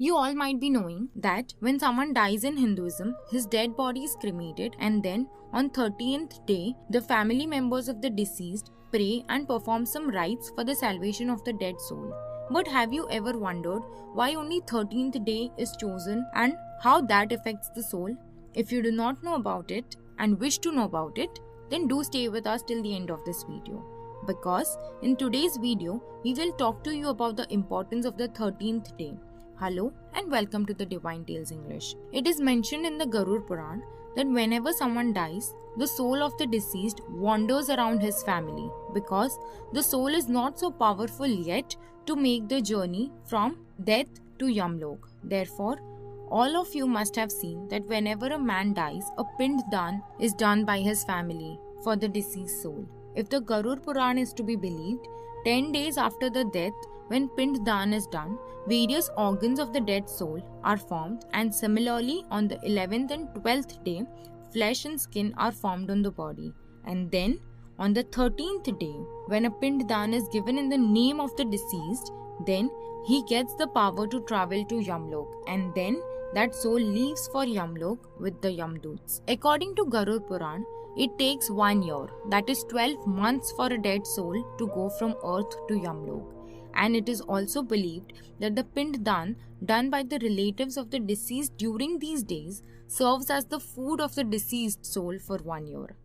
You all might be knowing that when someone dies in Hinduism, his dead body is cremated, and then on 13th day, the family members of the deceased pray and perform some rites for the salvation of the dead soul. But have you ever wondered why only 13th day is chosen and how that affects the soul? If you do not know about it and wish to know about it, then do stay with us till the end of this video. Because in today's video, we will talk to you about the importance of the 13th day. Hello and welcome to the Divine Tales English. It is mentioned in the Garud Puran that whenever someone dies, the soul of the deceased wanders around his family because the soul is not so powerful yet to make the journey from death to Yamlok. Therefore, all of you must have seen that whenever a man dies, a Pinddan is done by his family for the deceased soul. If the Garud Puran is to be believed, 10 days after the death, when Pinddan is done, various organs of the dead soul are formed, and similarly on the 11th and 12th day, flesh and skin are formed on the body. And then on the 13th day, when a Pinddan is given in the name of the deceased, then he gets the power to travel to Yamlok, and then that soul leaves for Yamlok with the Yamduts. According to Garud Puran, it takes 1 year, that is 12 months for a dead soul to go from earth to Yamlok. And it is also believed that the Pinddan done by the relatives of the deceased during these days serves as the food of the deceased soul for 1 year.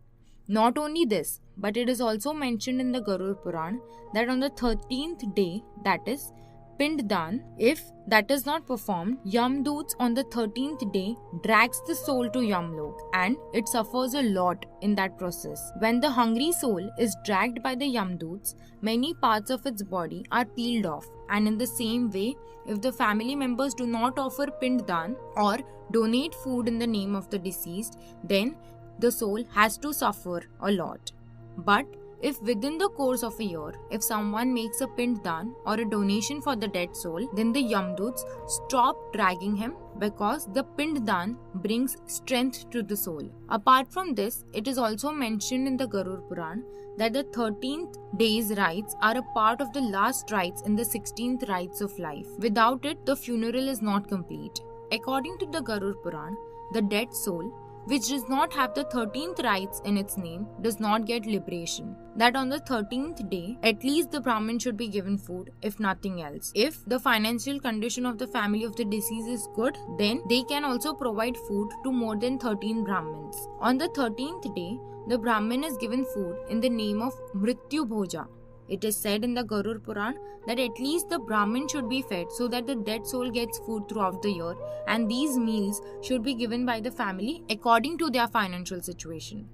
Not only this, but it is also mentioned in the Garud Puran that on the 13th day, that is Pinddan, if that is not performed, Yamduts on the 13th day drags the soul to Yamlok, and it suffers a lot in that process. When the hungry soul is dragged by the Yamduts, many parts of its body are peeled off, and in the same way, if the family members do not offer Pinddan or donate food in the name of the deceased, then the soul has to suffer a lot. But if within the course of a year, if someone makes a Pinddan or a donation for the dead soul, then the Yamduts stop dragging him because the Pinddan brings strength to the soul. Apart from this, it is also mentioned in the Garud Puran that the 13th day's rites are a part of the last rites in the 16th rites of life. Without it, the funeral is not complete. According to the Garud Puran, the dead soul, which does not have the 13th rites in its name, does not get liberation. That on the 13th day, at least the Brahmin should be given food, if nothing else. If the financial condition of the family of the deceased is good, then they can also provide food to more than 13 Brahmins. On the 13th day, the Brahmin is given food in the name of Mrityu Bhoja. It is said in the Garud Puran that at least the Brahmin should be fed so that the dead soul gets food throughout the year, and these meals should be given by the family according to their financial situation.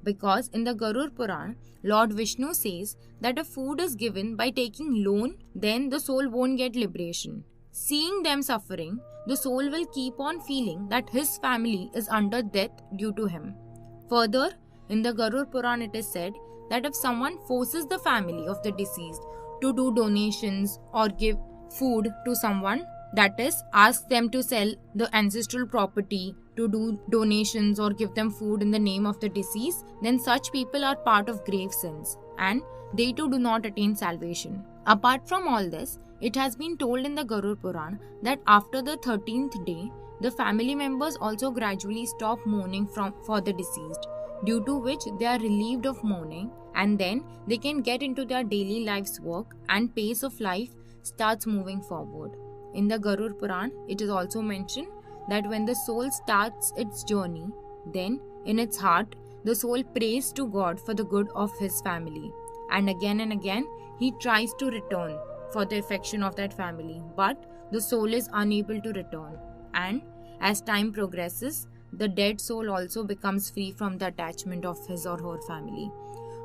Because in the Garud Puran, Lord Vishnu says that if food is given by taking loan, then the soul won't get liberation. Seeing them suffering, the soul will keep on feeling that his family is under death due to him. Further, in the Garud Puran it is said that if someone forces the family of the deceased to do donations or give food to someone, that is, ask them to sell the ancestral property, to do donations or give them food in the name of the deceased, then such people are part of grave sins and they too do not attain salvation. Apart from all this, it has been told in the Garud Puran that after the 13th day, the family members also gradually stop mourning for the deceased, due to which they are relieved of mourning, and then they can get into their daily life's work and pace of life starts moving forward. In the Garud Puran, it is also mentioned that when the soul starts its journey, then in its heart, the soul prays to God for the good of his family. And again, he tries to return for the affection of that family, but the soul is unable to return. And as time progresses, the dead soul also becomes free from the attachment of his or her family.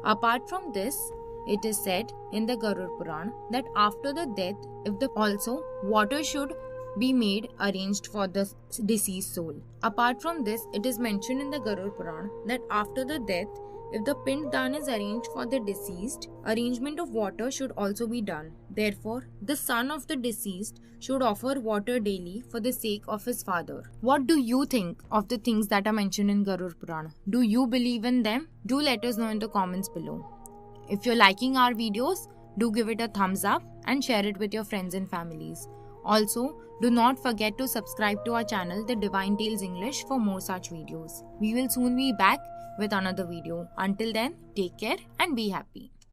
Apart from this, it is said in the Garud Puran that after the death, also water should be made arranged for the deceased soul. Apart from this, it is mentioned in the Garud Puran that after the death, if the Pinddan is arranged for the deceased, arrangement of water should also be done. Therefore, the son of the deceased should offer water daily for the sake of his father. What do you think of the things that are mentioned in Garud Puran? Do you believe in them? Do let us know in the comments below. If you're liking our videos, do give it a thumbs up and share it with your friends and families. Also, do not forget to subscribe to our channel, The Divine Tales English, for more such videos. We will soon be back with another video. Until then, take care and be happy.